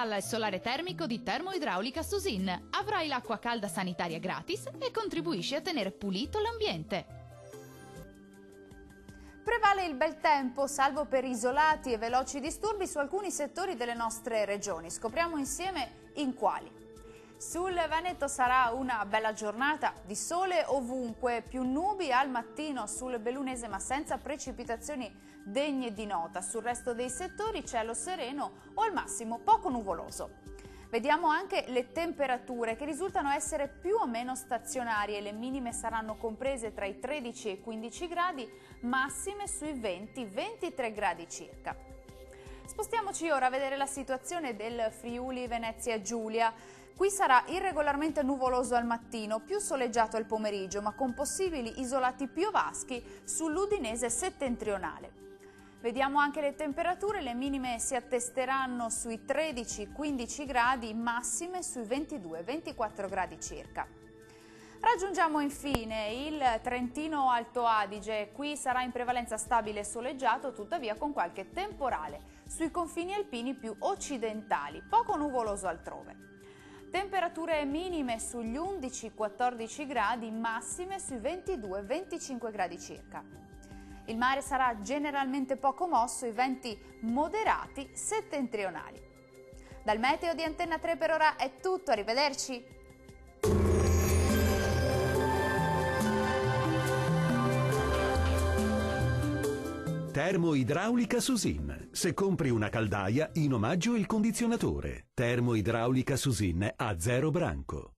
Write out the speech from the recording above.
Installa il solare termico di Termoidraulica Susin. Avrai l'acqua calda sanitaria gratis e contribuisci a tenere pulito l'ambiente. Prevale il bel tempo, salvo per isolati e veloci disturbi su alcuni settori delle nostre regioni. Scopriamo insieme in quali. Sul Veneto sarà una bella giornata di sole ovunque, più nubi al mattino sul bellunese ma senza precipitazioni degne di nota. Sul resto dei settori cielo sereno o al massimo poco nuvoloso. Vediamo anche le temperature che risultano essere più o meno stazionarie. Le minime saranno comprese tra i 13 e i 15 gradi, massime sui 20-23 gradi circa. Spostiamoci ora a vedere la situazione del Friuli Venezia Giulia. Qui sarà irregolarmente nuvoloso al mattino, più soleggiato al pomeriggio, ma con possibili isolati piovaschi sull'Udinese settentrionale. Vediamo anche le temperature, le minime si attesteranno sui 13-15 gradi, massime sui 22-24 gradi circa. Raggiungiamo infine il Trentino Alto Adige, qui sarà in prevalenza stabile e soleggiato, tuttavia con qualche temporale sui confini alpini più occidentali, poco nuvoloso altrove. Temperature minime sugli 11-14 gradi, massime sui 22-25 gradi circa. Il mare sarà generalmente poco mosso, i venti moderati settentrionali. Dal meteo di Antenna 3 per ora è tutto, arrivederci! Termoidraulica Susin. Se compri una caldaia, in omaggio il condizionatore. Termoidraulica Susin a 0 branco.